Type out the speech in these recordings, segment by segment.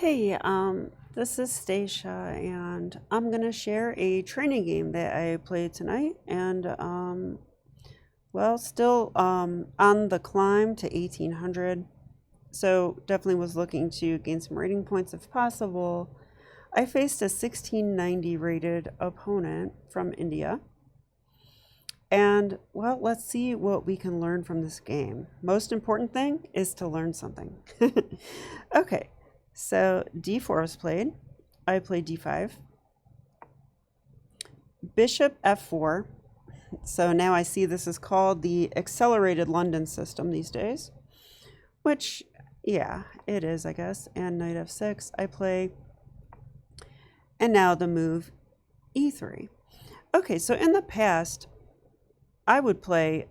Hey, this is Stacia, and I'm gonna share a training game that I played tonight, and well, still on the climb to 1800, so definitely was looking to gain some rating points if possible. I faced a 1690 rated opponent from India, and well, let's see what we can learn from this game. Most important thing is to learn something. Okay, so d4 was played. I played d5. Bishop f4. So now I see this is called the accelerated London system these days, which, yeah, it is, I guess. And knight f6, I play. And now the move e3. Okay, so in the past, I would play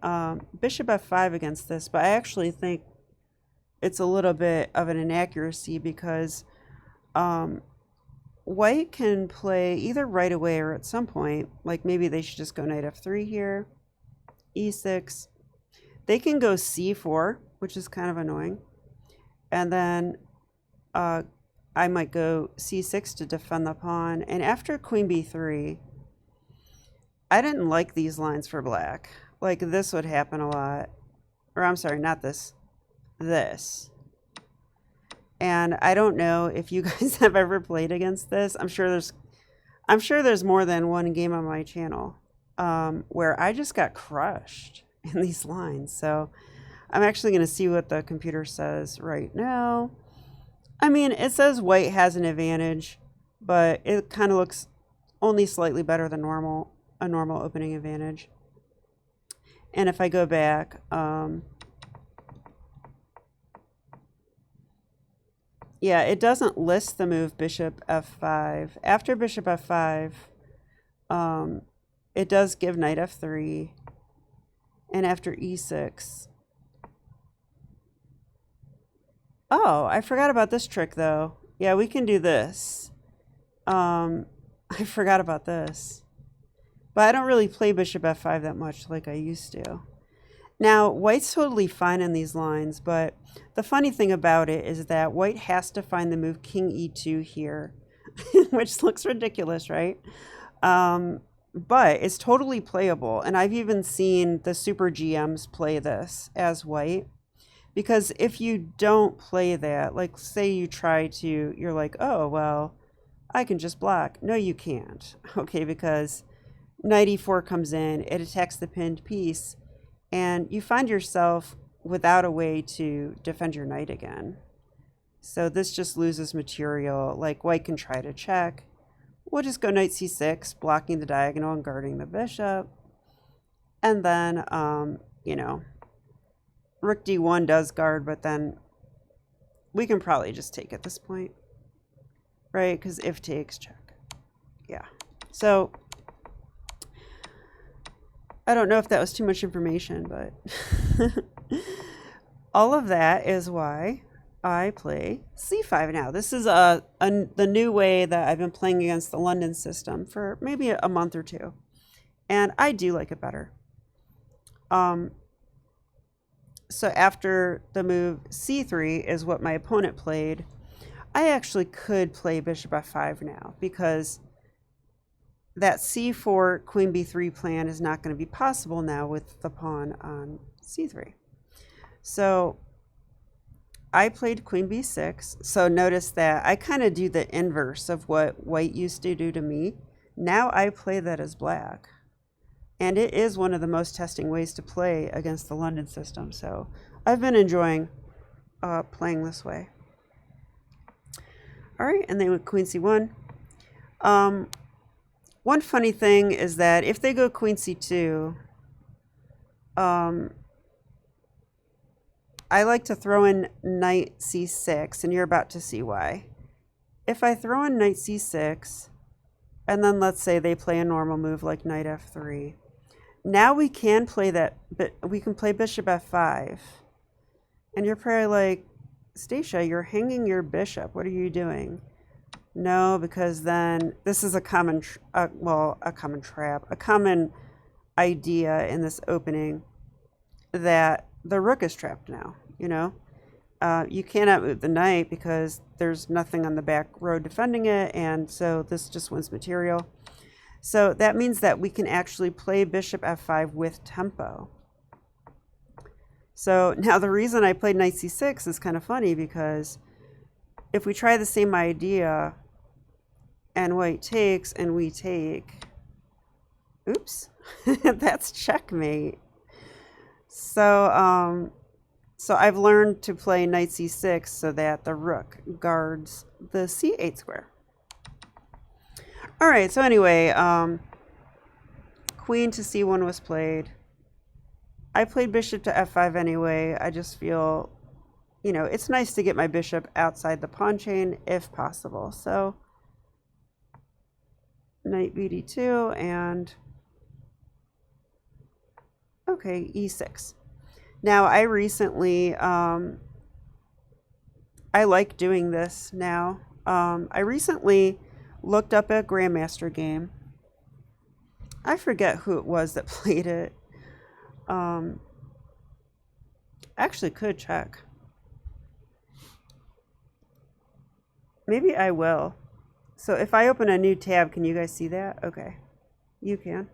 bishop f5 against this, but I actually think it's a little bit of an inaccuracy because white can play either right away or at some point, like maybe they should just go knight f3 here, e6. They can go c4, which is kind of annoying. And then I might go c6 to defend the pawn. And after queen b3, I didn't like these lines for black. Like this would happen a lot. Or I'm sorry, not this. This. And I don't know if you guys have ever played against this. I'm sure there's more than one game on my channel where I just got crushed in these lines. So I'm actually going to see what the computer says right now. I mean, it says white has an advantage, but it kind of looks only slightly better than a normal opening advantage. And if I go back, yeah, it doesn't list the move bishop f5. After bishop f5, it does give knight f3. And after e6. Oh, I forgot about this trick, though. Yeah, we can do this. I forgot about this. But I don't really play bishop f5 that much like I used to. Now, white's totally fine in these lines, but the funny thing about it is that white has to find the move king e2 here, which looks ridiculous, right? But it's totally playable, and I've even seen the super GMs play this as white, because if you don't play that, like say you try to, you're like, oh, well, I can just block. No, you can't, okay, because knight e4 comes in, it attacks the pinned piece, and you find yourself without a way to defend your knight again. So this just loses material. Like white can try to check. We'll just go knight c6, blocking the diagonal and guarding the bishop. And then, you know, rook d1 does guard, but then we can probably just take at this point, right? Because if takes, check. Yeah. So I don't know if that was too much information, but all of that is why I play c5 now. This is the new way that I've been playing against the London system for maybe a month or two, and I do like it better. So after the move c3 is what my opponent played. I actually could play bishop f5 now because that c4 queen b3 plan is not going to be possible now with the pawn on c3. So I played queen b6. So notice that I kind of do the inverse of what white used to do to me. Now I play that as black. And it is one of the most testing ways to play against the London system. So I've been enjoying playing this way. All right, and then with queen c1. One funny thing is that if they go queen c2, I like to throw in knight c6, and you're about to see why. If I throw in knight c6, and then let's say they play a normal move like knight f3, now we can play that, but we can play bishop f5. And you're probably like, Stacia, you're hanging your bishop. What are you doing? No, because then this is a common, a common trap, a common idea in this opening that the rook is trapped now, you know? You cannot move the knight because there's nothing on the back row defending it, and so this just wins material. So that means that we can actually play bishop f5 with tempo. So now the reason I played knight c6 is kind of funny, because if we try the same idea and white takes and we take, oops, that's checkmate. So so I've learned to play knight c6 so that the rook guards the c8 square. All right, so anyway, queen to c1 was played. I played bishop to f5 anyway. I just feel, you know, it's nice to get my bishop outside the pawn chain if possible. So knight bd2 and, okay, e6. Now, I recently, I like doing this now. I recently looked up a Grandmaster game. I forget who it was that played it. Actually could check. Maybe I will. So if I open a new tab, can you guys see that? Okay, you can.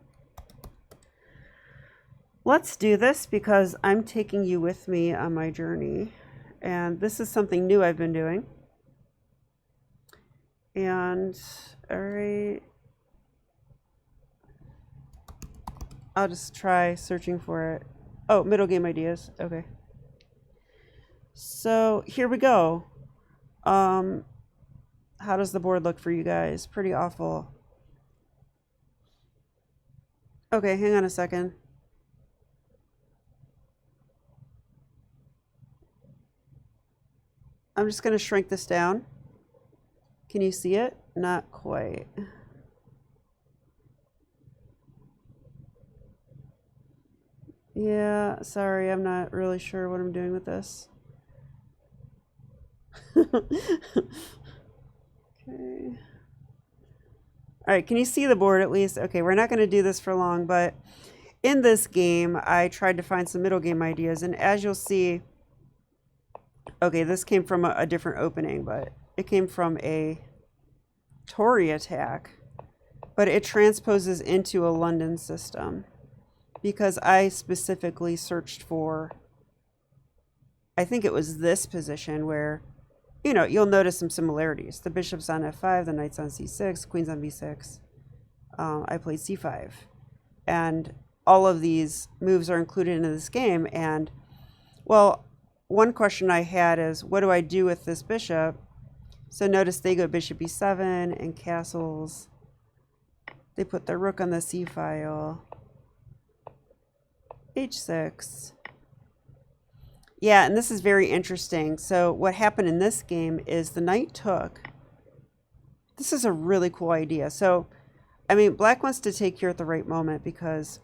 Let's do this because I'm taking you with me on my journey. And this is something new I've been doing. And, all right. I'll just try searching for it. Oh, middle game ideas. Okay. So here we go. How does the board look for you guys? Pretty awful. Okay, hang on a second. I'm just going to shrink this down. Can you see it? Not quite. Yeah, sorry, I'm not really sure what I'm doing with this. Okay. All right, can you see the board at least? Okay, we're not going to do this for long, but in this game, I tried to find some middle game ideas, and as you'll see, okay, this came from a different opening, but it came from a Tory attack, but it transposes into a London system because I specifically searched for, I think it was this position where, you know, you'll notice some similarities. The bishop's on f5, the knight's on c6, queen's on b6. I played c5. And all of these moves are included in this game. And, well, one question I had is, what do I do with this bishop? So notice they go bishop e7 and castles. They put their rook on the c file. h6. Yeah, and this is very interesting. So what happened in this game is the knight took. This is a really cool idea. So, I mean, black wants to take here at the right moment because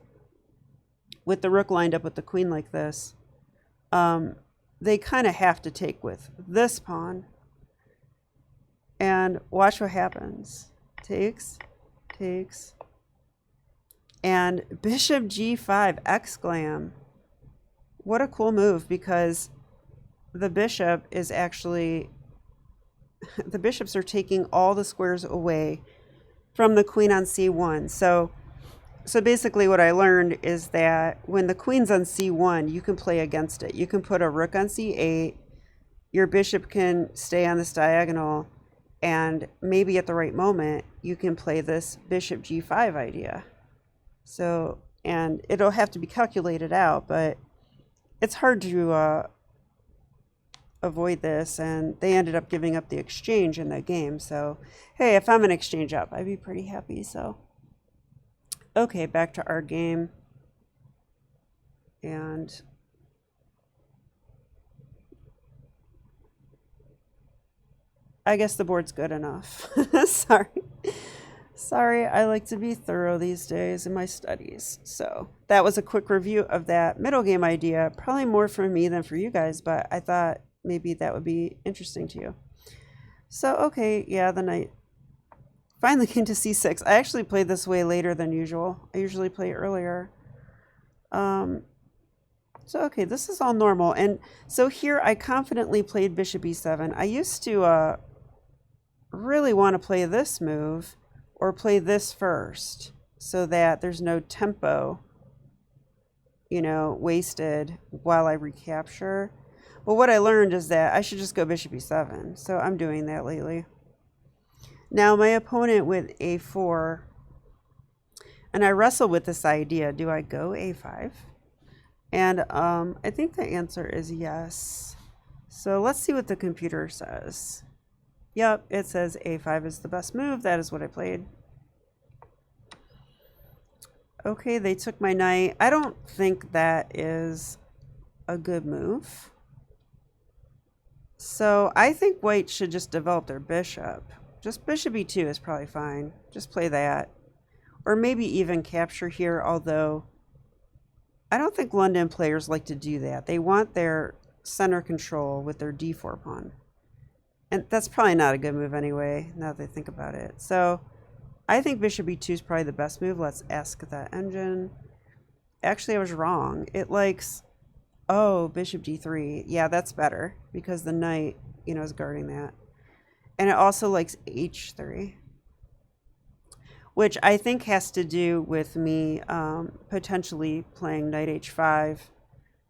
with the rook lined up with the queen like this, they kind of have to take with this pawn. And watch what happens. Takes, takes. And bishop g5, exclam. What a cool move, because the bishop is actually, the bishops are taking all the squares away from the queen on c1. So basically what I learned is that when the queen's on c1, you can play against it. You can put a rook on c8, your bishop can stay on this diagonal, and maybe at the right moment, you can play this bishop g5 idea. So, and it'll have to be calculated out, but it's hard to avoid this, and they ended up giving up the exchange in that game. So, hey, if I'm an exchange up, I'd be pretty happy. So, okay, back to our game. And I guess the board's good enough. Sorry, I like to be thorough these days in my studies. So that was a quick review of that middle game idea. Probably more for me than for you guys, but I thought maybe that would be interesting to you. So, okay, yeah, the knight finally came to c6. I actually played this way later than usual. I usually play earlier. So, okay, this is all normal. And so here I confidently played bishop e7. I used to really want to play this move or play this first so that there's no tempo, you know, wasted while I recapture. But what I learned is that I should just go bishop e7. So I'm doing that lately. Now my opponent with a4, and I wrestle with this idea. Do I go a5? And I think the answer is yes. So let's see what the computer says. Yep, it says a5 is the best move. That is what I played. Okay, they took my knight. I don't think that is a good move. So I think white should just develop their bishop. Just bishop e2 is probably fine. Just play that. Or maybe even capture here, although I don't think London players like to do that. They want their center control with their d4 pawn. And that's probably not a good move anyway, now that I think about it. So I think bishop e2 is probably the best move. Let's ask that engine. Actually, I was wrong. It likes, oh, bishop d3. Yeah, that's better because the knight, you know, is guarding that. And it also likes h3, which I think has to do with me potentially playing knight h5,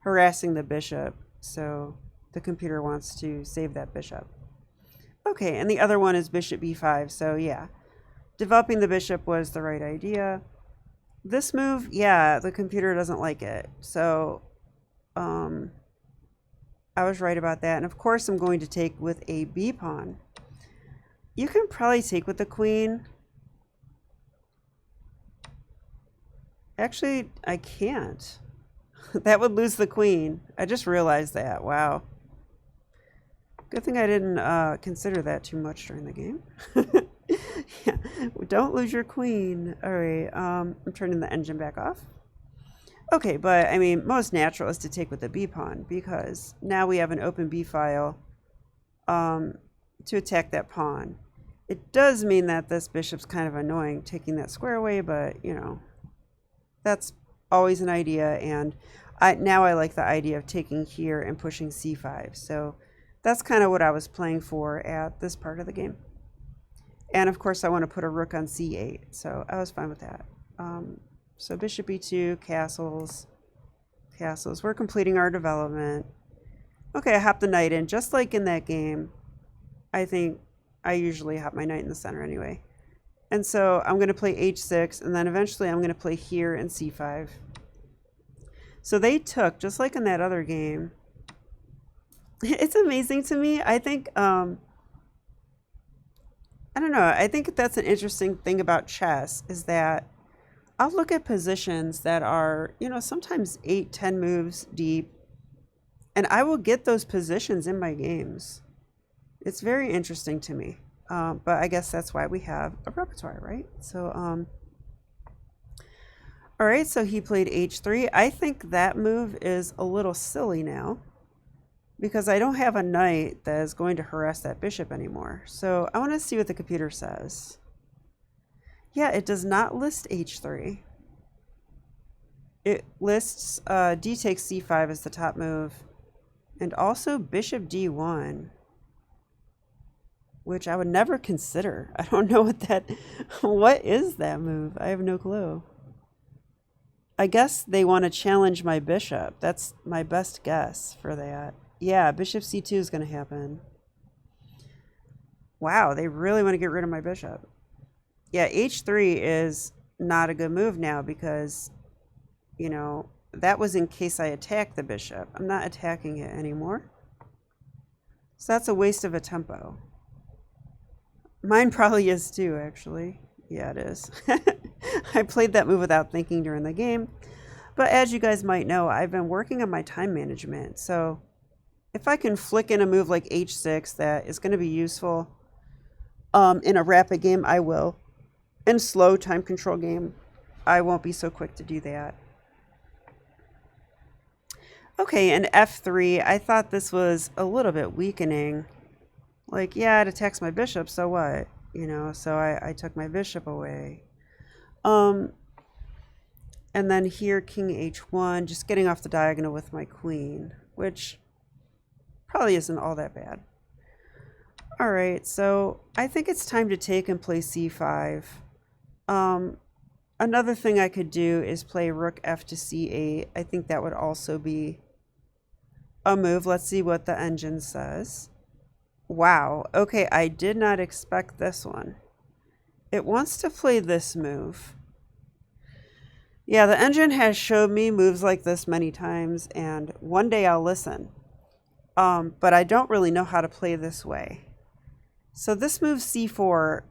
harassing the bishop. So the computer wants to save that bishop. Okay, and the other one is bishop b5. So yeah, developing the bishop was the right idea. This move, yeah, the computer doesn't like it. So I was right about that. And of course, I'm going to take with a b pawn. You can probably take with the queen. Actually, I can't. That would lose the queen. I just realized that. Wow. Good thing I didn't consider that too much during the game. Yeah, don't lose your queen. All right, I'm turning the engine back off. Okay, but I mean, most natural is to take with the b pawn because now we have an open b file to attack that pawn. It does mean that this bishop's kind of annoying taking that square away, but you know, that's always an idea. And now I like the idea of taking here and pushing c5. So that's kind of what I was playing for at this part of the game. And of course, I want to put a rook on c8. So I was fine with that. So bishop e2, castles, castles. We're completing our development. Okay, I hopped the knight in. Just like in that game, I think I usually hop my knight in the center anyway. And so I'm going to play h6, and then eventually I'm going to play here and c5. So they took, just like in that other game. It's amazing to me. I think, I don't know, I think that's an interesting thing about chess is that I'll look at positions that are, you know, sometimes 8, 10 moves deep, and I will get those positions in my games. It's very interesting to me. But I guess that's why we have a repertoire, right? So, all right, so he played h3. I think that move is a little silly now because I don't have a knight that is going to harass that bishop anymore. So I want to see what the computer says. Yeah, it does not list h3. It lists d takes c5 as the top move, and also bishop d1, which I would never consider. I don't know what is that move? I have no clue. I guess they want to challenge my bishop. That's my best guess for that. Yeah, bishop c2 is going to happen. Wow, they really want to get rid of my bishop. Yeah, h3 is not a good move now because, you know, that was in case I attack the bishop. I'm not attacking it anymore. So that's a waste of a tempo. Mine probably is too, actually. Yeah, it is. I played that move without thinking during the game. But as you guys might know, I've been working on my time management. So if I can flick in a move like h6 that is going to be useful in a rapid game, I will. In slow time control game, I won't be so quick to do that. Okay, and f3, I thought this was a little bit weakening. Like, yeah, it attacks my bishop, so what? You know, so I took my bishop away. And And then here, king h1, just getting off the diagonal with my queen, which probably isn't all that bad. All right, so I think it's time to take and play c5. Another thing I could do is play rook f to c8. I think that would also be a move. Let's see what the engine says. Wow, okay, I did not expect this one. It wants to play this move. Yeah, the engine has showed me moves like this many times, and one day I'll listen. But I don't really know how to play this way. So this moves c4.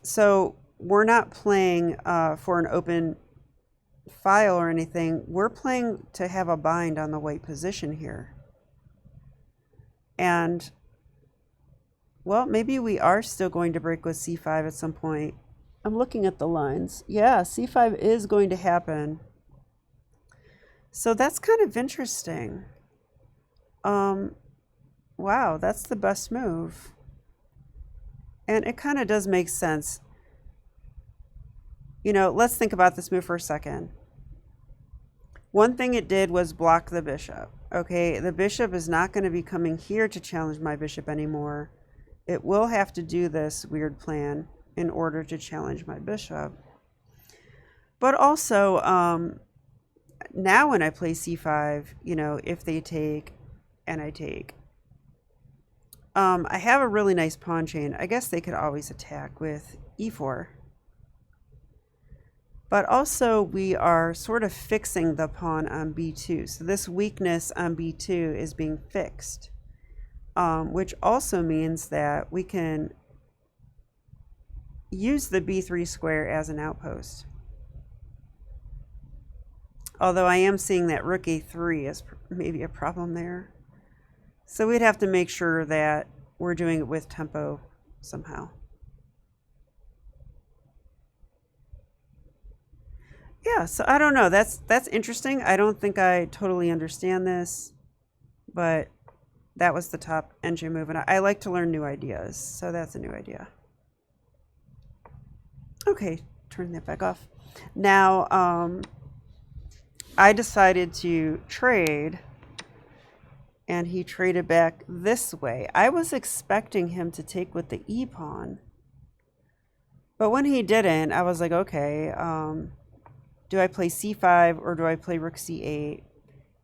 So we're not playing for an open file or anything. We're playing to have a bind on the white position here. And, well, maybe we are still going to break with c5 at some point. I'm looking at the lines. Yeah, c5 is going to happen. So that's kind of interesting. Wow, that's the best move. And it kind of does make sense. You know, let's think about this move for a second. One thing it did was block the bishop. Okay, the bishop is not going to be coming here to challenge my bishop anymore. It will have to do this weird plan in order to challenge my bishop. But also, now when I play c5, you know, if they take and I take, I have a really nice pawn chain. I guess they could always attack with e4. But also we are sort of fixing the pawn on b2. So this weakness on b2 is being fixed, which also means that we can use the b3 square as an outpost. Although I am seeing that rook a3 is maybe a problem there. So we'd have to make sure that we're doing it with tempo somehow. Yeah, so I don't know. That's interesting. I don't think I totally understand this, but that was the top engine move, and I like to learn new ideas, so that's a new idea. Okay, turn that back off. Now, I decided to trade, and he traded back this way. I was expecting him to take with the e-pawn, but when he didn't, I was like, okay, do I play c5 or do I play rook c8?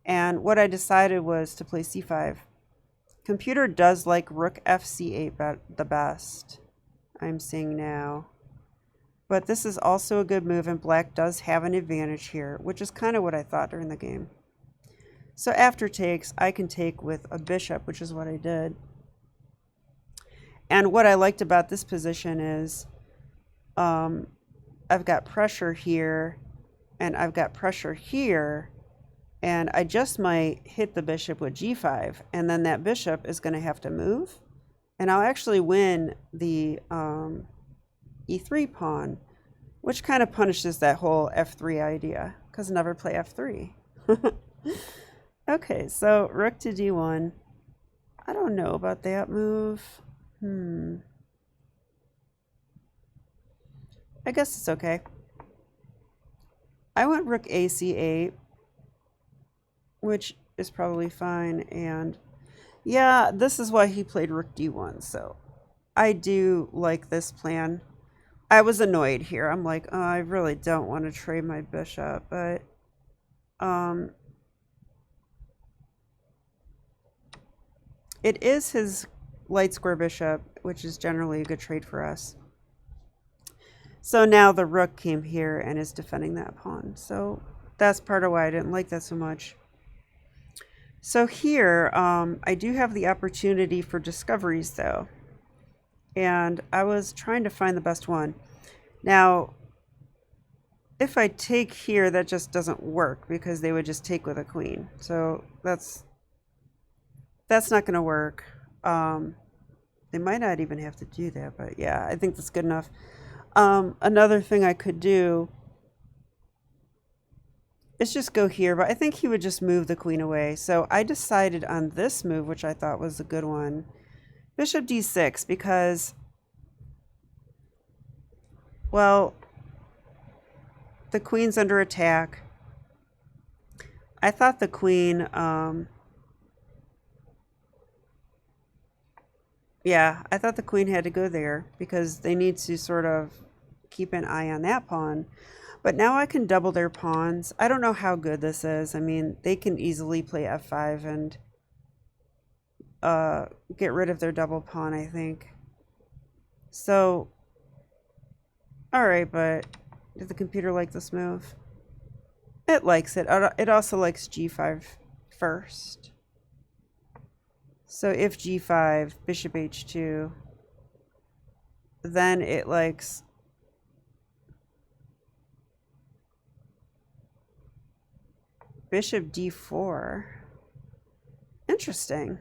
And what I decided was to play c5. Computer does like rook f c8 the best, I'm seeing now. But this is also a good move, and black does have an advantage here, which is kind of what I thought during the game. So after takes, I can take with a bishop, which is what I did. And what I liked about this position is I've got pressure here, and I've got pressure here, and I just might hit the bishop with g5, and then that bishop is going to have to move, and I'll actually win the e3 pawn, which kind of punishes that whole f3 idea, because never play f3. Okay, so rook to d1. I don't know about that move. I guess it's okay. I went rook ac8, which is probably fine, and yeah, this is why he played rook d1, so I do like this plan. I was annoyed here. I'm like, oh, I really don't want to trade my bishop, but it is his light square bishop, which is generally a good trade for us. So now the rook came here and is defending that pawn. So that's part of why I didn't like that so much. So here, I do have the opportunity for discoveries, though. And I was trying to find the best one. Now, if I take here, that just doesn't work because they would just take with a queen. So that's not going to work. They might not even have to do that, but yeah, I think that's good enough. Another thing I could do is just go here, but I think he would just move the queen away. So I decided on this move, which I thought was a good one. Bishop d6, because, well, the queen's under attack. I thought the queen, yeah, I thought the queen had to go there because they need to sort of keep an eye on that pawn. But now I can double their pawns. I don't know how good this is. I mean, they can easily play f5 and get rid of their double pawn, I think. So, all right, but did the computer like this move? It likes it. It also likes g5 first. So if g5, bishop h2, then it likes bishop d4. Interesting.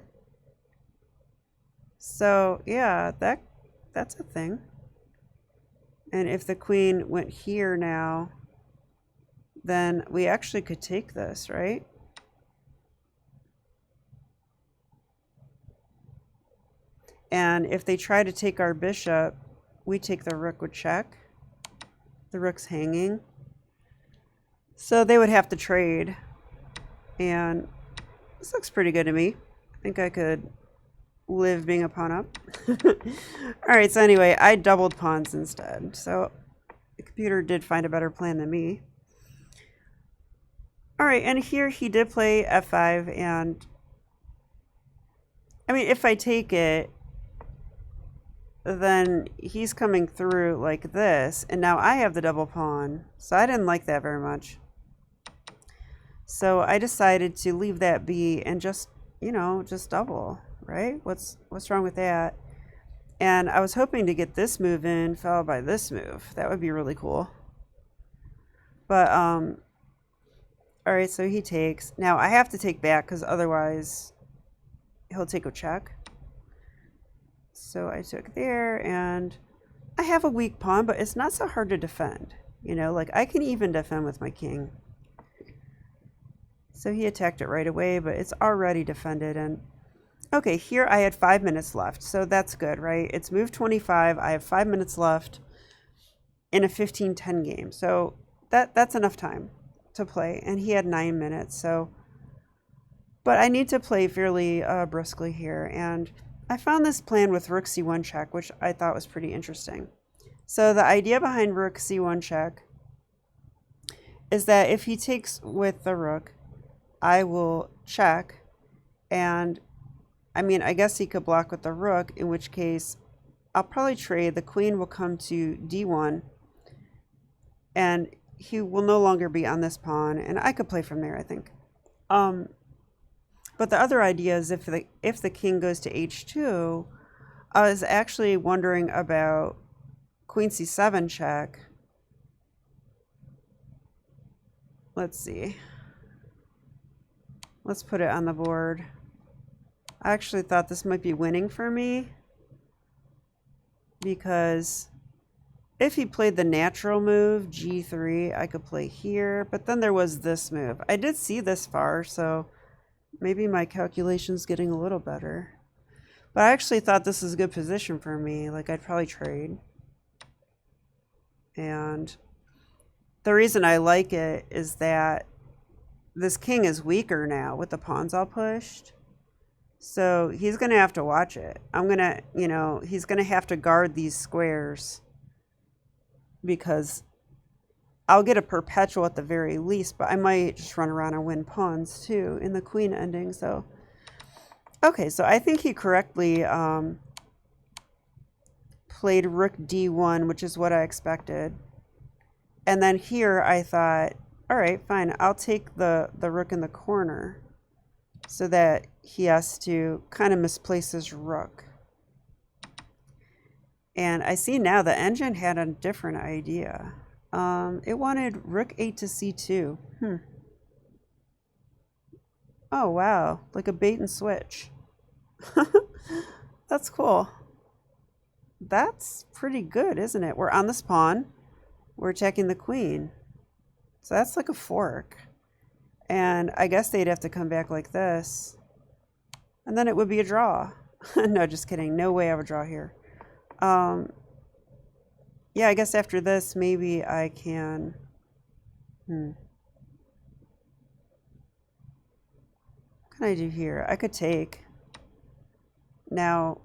So yeah, that's a thing. And if the queen went here now, then we actually could take this, right? And if they try to take our bishop, we take the rook with check. The rook's hanging. So they would have to trade. And this looks pretty good to me. I think I could live being a pawn up. All right, so anyway, I doubled pawns instead. So the computer did find a better plan than me. All right, and here he did play f5, and I mean, if I take it, then he's coming through like this, and now I have the double pawn, so I didn't like that very much. So I decided to leave that be and just, you know, just double, right? What's wrong with that? And I was hoping to get this move in followed by this move. That would be really cool. But all right, so he takes. Now I have to take back because otherwise he'll take a check. So I took there, and I have a weak pawn, but it's not so hard to defend. You know, like I can even defend with my king. So he attacked it right away, but it's already defended. And okay, here I had 5 minutes left, so that's good, right? It's move 25. I have 5 minutes left in a 15-10 game, so that's enough time to play. And he had 9 minutes, so. But I need to play fairly briskly here, and I found this plan with rook c1 check, which I thought was pretty interesting. So the idea behind rook c1 check is that if he takes with the rook, I will check, and I mean, I guess he could block with the rook, in which case I'll probably trade. The queen will come to d1, and he will no longer be on this pawn, and I could play from there, I think. But the other idea is if the king goes to h2, I was actually wondering about queen c7 check. Let's see. Let's put it on the board. I actually thought this might be winning for me, because if he played the natural move, g3, I could play here, but then there was this move. I did see this far, so maybe my calculation's getting a little better. But I actually thought this is a good position for me. Like, I'd probably trade. And the reason I like it is that this king is weaker now with the pawns all pushed. So he's going to have to watch it. I'm going to, you know, he's going to have to guard these squares, because I'll get a perpetual at the very least, but I might just run around and win pawns too in the queen ending. So, okay, so I think he correctly played rook d1, which is what I expected. And then here I thought, all right, fine, I'll take the rook in the corner so that he has to kind of misplace his rook. And I see now the engine had a different idea. It wanted rook 8 to c2. Oh, wow, like a bait and switch. That's cool. That's pretty good, isn't it? We're on this pawn. We're attacking the queen. So that's like a fork. And I guess they'd have to come back like this. And then it would be a draw. No, just kidding. No way I would draw here. Yeah, I guess after this, maybe I can Hmm. What can I do here? I could take. Now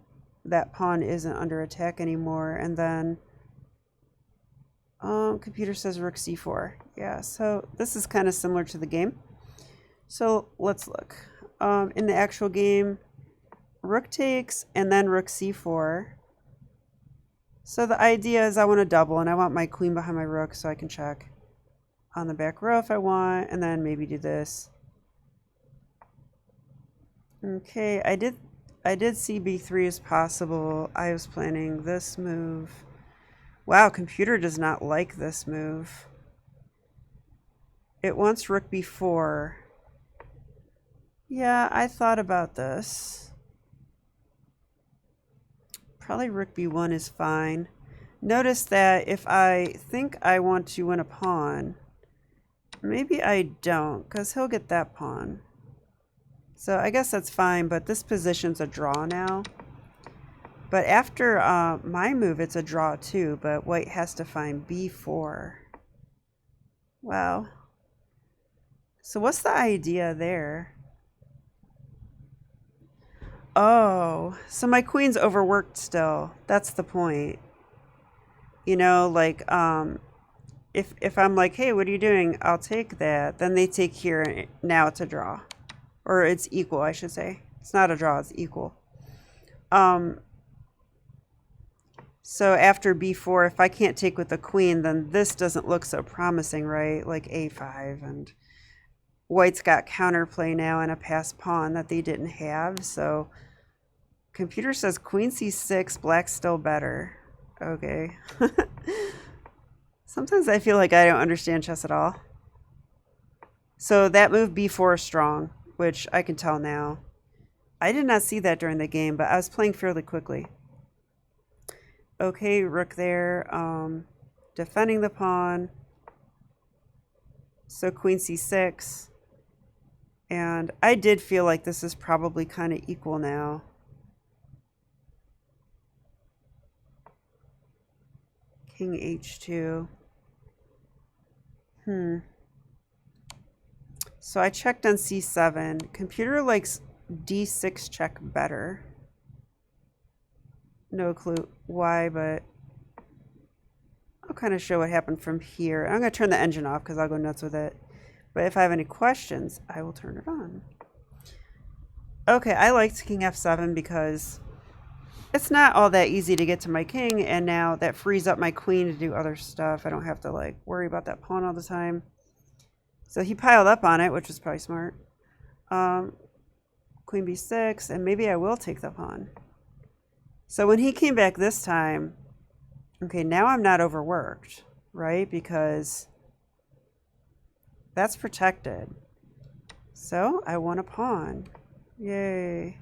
that pawn isn't under attack anymore, and then computer says rook c4. Yeah, so this is kind of similar to the game. So let's look. In the actual game, rook takes and then rook c4. So the idea is I want to double, and I want my queen behind my rook so I can check on the back row if I want, and then maybe do this. Okay, I did see b3 is possible. I was planning this move. Wow, computer does not like this move. It wants rook b4. Yeah, I thought about this. Probably rook b1 is fine. Notice that if I think I want to win a pawn, maybe I don't, because he'll get that pawn. So I guess that's fine, but this position's a draw now. But after my move, it's a draw too, but white has to find b4. Wow. So what's the idea there? Oh, so my queen's overworked still. That's the point. You know, like, if I'm like, hey, what are you doing? I'll take that. Then they take here, and now it's a draw. Or it's equal, I should say. It's not a draw, it's equal. So after b4, if I can't take with the queen, then this doesn't look so promising, right? Like a5, and white's got counterplay now and a passed pawn that they didn't have. So computer says queen c6, black's still better. Okay. Sometimes I feel like I don't understand chess at all. So that move b4 is strong, which I can tell now. I did not see that during the game, but I was playing fairly quickly. Okay, rook there, defending the pawn. So queen c6. And I did feel like this is probably kind of equal now. King h2. So I checked on c7. Computer likes d6 check better. No clue why, but I'll kind of show what happened from here. I'm going to turn the engine off because I'll go nuts with it. But if I have any questions, I will turn it on. Okay, I liked king f7 because it's not all that easy to get to my king, and now that frees up my queen to do other stuff. I don't have to like worry about that pawn all the time. So he piled up on it, which was probably smart. Queen b6, and maybe I will take the pawn. So when he came back this time, okay, now I'm not overworked, right? Because that's protected. So I won a pawn. Yay.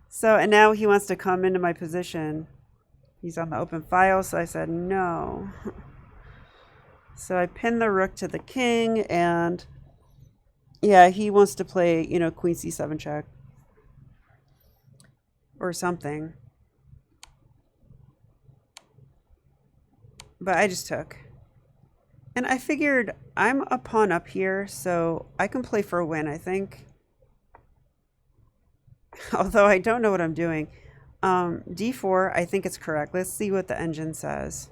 So, and now he wants to come into my position. He's on the open file, so I said no. So I pinned the rook to the king, and yeah, he wants to play, you know, queen c7 check or something. But I just took. And I figured I'm a pawn up here, so I can play for a win, I think. Although I don't know what I'm doing. d4, I think it's correct. Let's see what the engine says.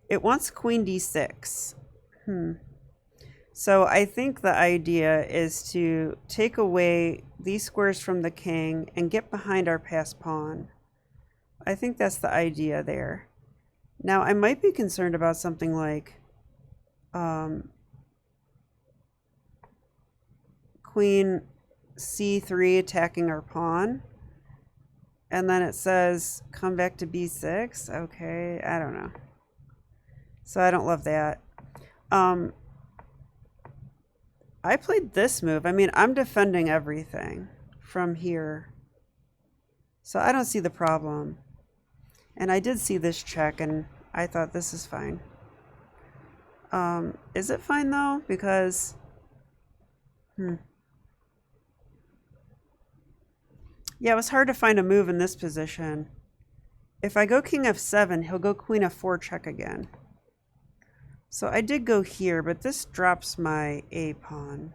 It wants queen d6. So I think the idea is to take away these squares from the king and get behind our passed pawn. I think that's the idea there. Now, I might be concerned about something like queen c3 attacking our pawn. And then it says, come back to b6. Okay, I don't know. So I don't love that. I played this move. I mean, I'm defending everything from here. So I don't see the problem. And I did see this check, and I thought this is fine. Is it fine, though? Because, yeah, it was hard to find a move in this position. If I go king f7, he'll go queen f4 check again. So I did go here, but this drops my A pawn.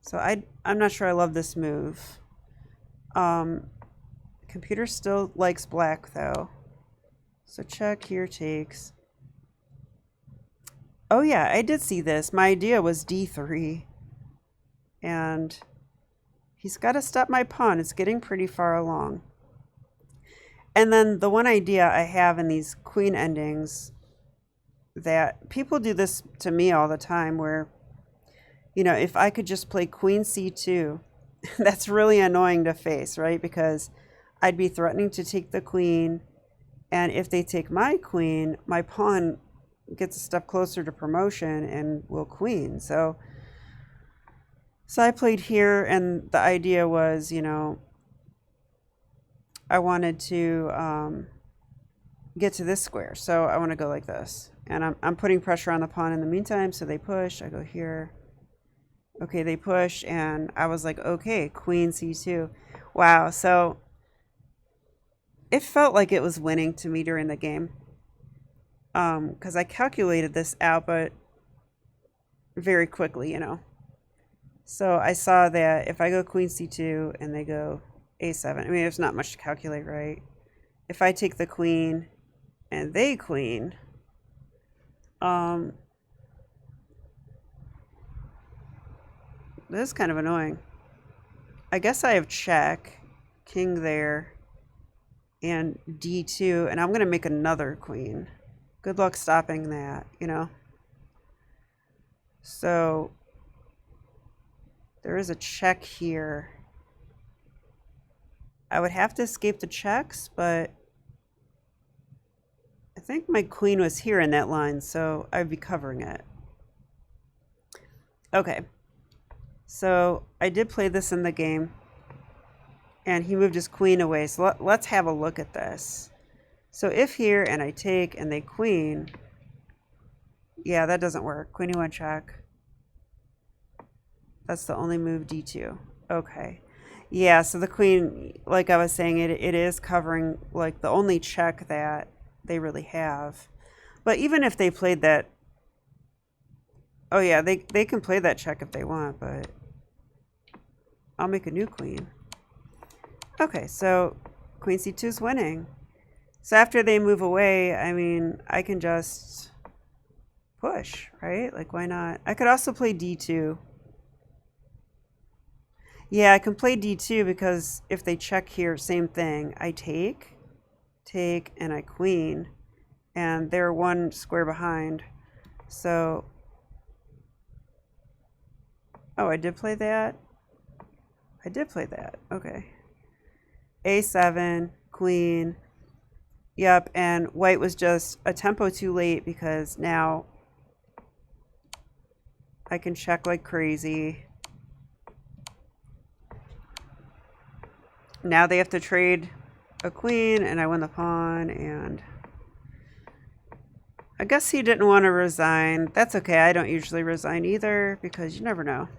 So I'm not sure I love this move. Computer still likes black though. So check here takes. Oh yeah, I did see this. My idea was D3. And he's got to stop my pawn. It's getting pretty far along. And then the one idea I have in these queen endings, that people do this to me all the time, where, you know, if I could just play queen c2, that's really annoying to face, right? Because I'd be threatening to take the queen, and if they take my queen, my pawn gets a step closer to promotion and will queen. So I played here, and the idea was, you know, I wanted to get to this square. So I want to go like this. And I'm putting pressure on the pawn in the meantime. So they push. I go here. Okay, they push. And I was like, okay, queen c2. Wow. So it felt like it was winning to me during the game. Because I calculated this out, but very quickly, you know. So I saw that if I go queen c2 and they go a7, I mean, there's not much to calculate, right? If I take the queen and they queen, this is kind of annoying. I guess I have check, king there, and d2, and I'm going to make another queen. Good luck stopping that, you know? So there is a check here. I would have to escape the checks, but I think my queen was here in that line, so I'd be covering it. Okay. So I did play this in the game, and he moved his queen away. So let's have a look at this. So if here, and I take, and they queen, yeah, that doesn't work. Queen e1 check. That's the only move, d2. Okay. Yeah, so the queen, like I was saying, it is covering, like, the only check that they really have. But even if they played that, oh yeah, they can play that check if they want, but I'll make a new queen. Okay, so queen c2 is winning. So after they move away, I mean, I can just push, right? Like, why not? I could also play d2. Yeah, I can play d2 because if they check here, same thing. I take, and I queen, and they're one square behind. So, oh, I did play that? I did play that. Okay. a7, queen. Yep, and white was just a tempo too late because now I can check like crazy. Now they have to trade a queen, and I win the pawn, and I guess he didn't want to resign. That's okay. I don't usually resign either because you never know.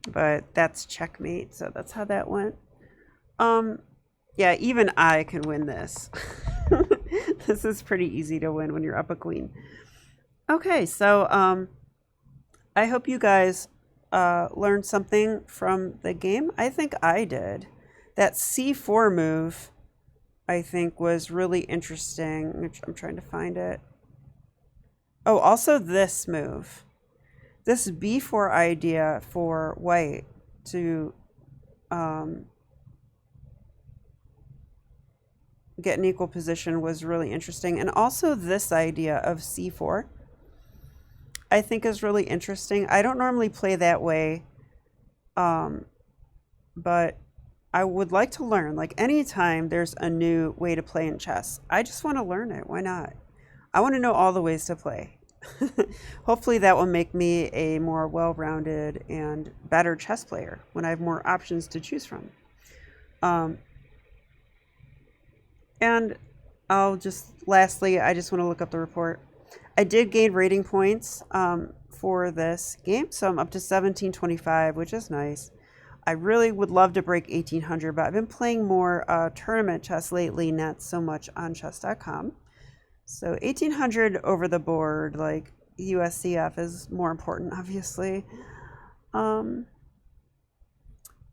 But that's checkmate, so that's how that went. Yeah, even I can win this. This is pretty easy to win when you're up a queen. Okay, so I hope you guys learned something from the game. I think I did. That c4 move, I think, was really interesting. I'm trying to find it. Oh, also this move. This b4 idea for white to get an equal position was really interesting. And also this idea of c4, I think, is really interesting. I don't normally play that way, but I would like to learn. Like, anytime there's a new way to play in chess, I just want to learn it. Why not? I want to know all the ways to play. Hopefully that will make me a more well-rounded and better chess player when I have more options to choose from. And lastly, I just want to look up the report. I did gain rating points for this game, so I'm up to 1725, which is nice. I really would love to break 1800, but I've been playing more tournament chess lately, not so much on chess.com. So 1800 over the board, like USCF is more important, obviously.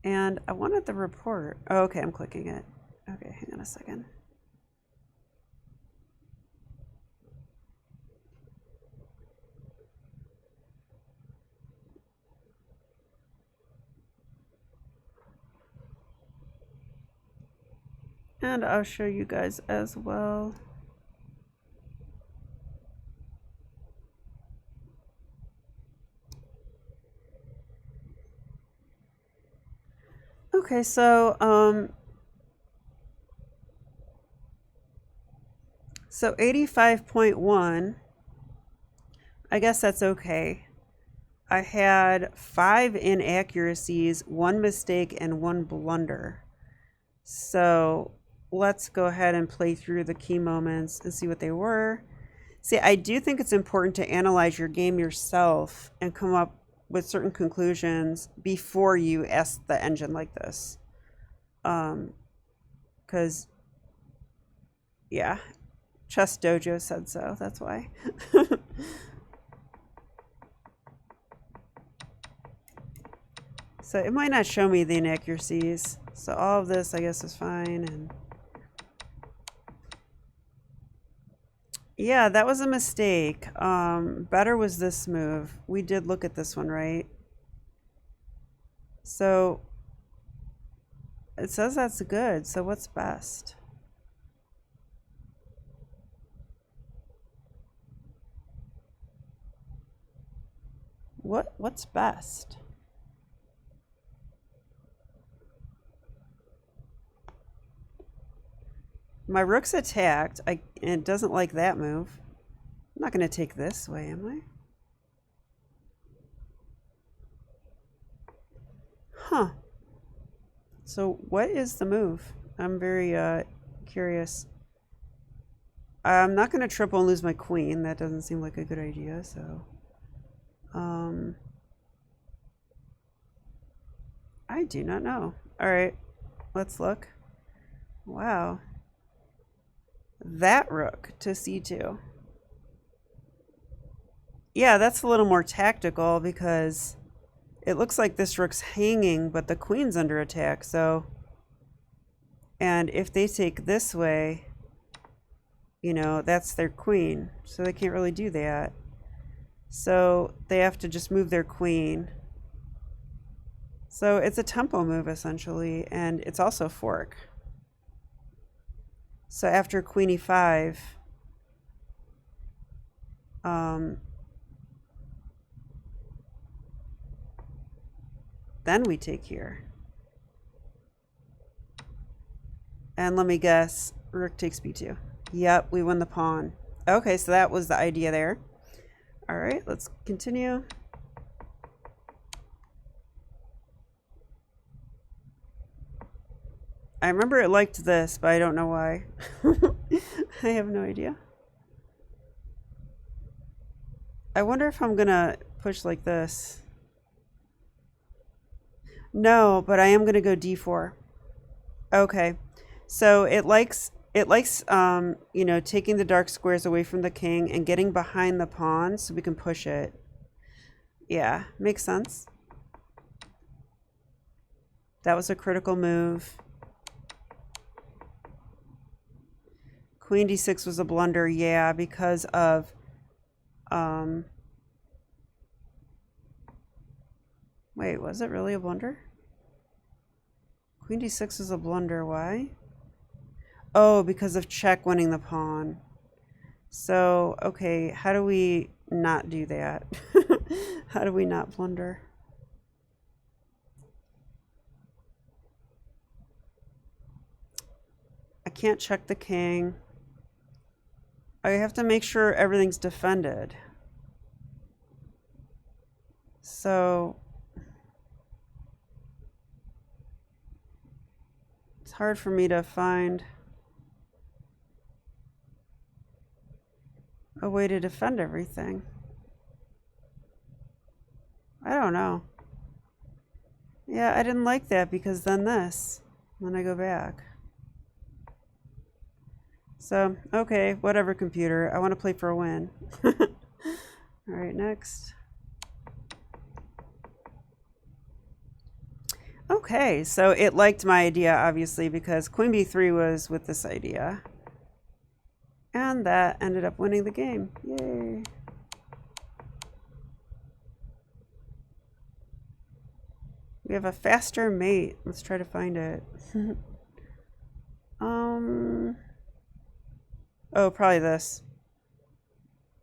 And I wanted the report. Oh, okay, I'm clicking it. Okay, hang on a second. And I'll show you guys as well. Okay, so 85.1, I guess that's okay. I had 5 inaccuracies, 1 mistake, and 1 blunder. So let's go ahead and play through the key moments and see what they were. See, I do think it's important to analyze your game yourself and come up with certain conclusions before you ask the engine like this. Because, yeah, Chess Dojo said so, that's why. So it might not show me the inaccuracies. So all of this, I guess, is fine. And yeah, that was a mistake. Better was this move. We did look at this one, right? So it says that's good. So what's best? What's best? My rook's attacked. It doesn't like that move. I'm not going to take this way, am I? Huh. So what is the move? I'm very curious. I'm not going to triple and lose my queen. That doesn't seem like a good idea, so... I do not know. All right, let's look. Wow. That rook to c2. Yeah, that's a little more tactical because it looks like this rook's hanging, but the queen's under attack, so... And if they take this way, you know, that's their queen, so they can't really do that. So they have to just move their queen. So it's a tempo move, essentially, and it's also fork. So after queen e5, then we take here. And let me guess, rook takes b2. Yep, we won the pawn. Okay, so that was the idea there. All right, let's continue. I remember it liked this, but I don't know why. I have no idea. I wonder if I'm gonna push like this. No, but I am gonna go d4. Okay, so it likes you know, taking the dark squares away from the king and getting behind the pawn so we can push it. Yeah, makes sense. That was a critical move. Queen d6 was a blunder, yeah, because of wait, was it really a blunder? Queen d6 is a blunder, why? Oh, because of check winning the pawn. So, okay, how do we not do that? How do we not blunder? I can't check the king. I have to make sure everything's defended. So it's hard for me to find a way to defend everything. I don't know. Yeah, I didn't like that because then this, when I go back. So, okay, whatever, computer. I want to play for a win. All right, next. Okay, so it liked my idea, obviously, because Queen B3 was with this idea. And that ended up winning the game. Yay. We have a faster mate. Let's try to find it. Oh, probably this.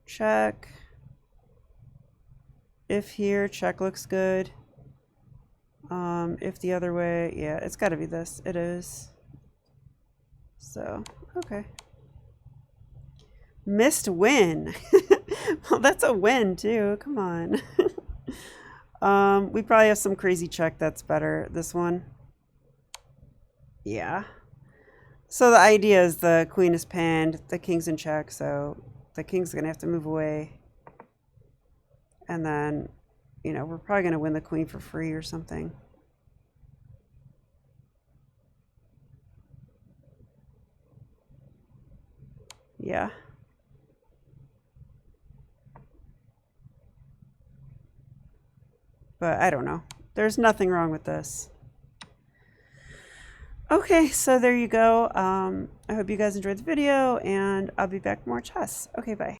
Check. If here, check looks good. If the other way, yeah, it's got to be this. It is. So, okay. Missed win. Well, that's a win too. Come on. We probably have some crazy check that's better. This one. Yeah. So the idea is the queen is pinned, the king's in check, so the king's gonna have to move away. And then, you know, we're probably gonna win the queen for free or something. Yeah. But I don't know. There's nothing wrong with this. Okay, so there you go. I hope you guys enjoyed the video, and I'll be back with more chess. Okay, bye.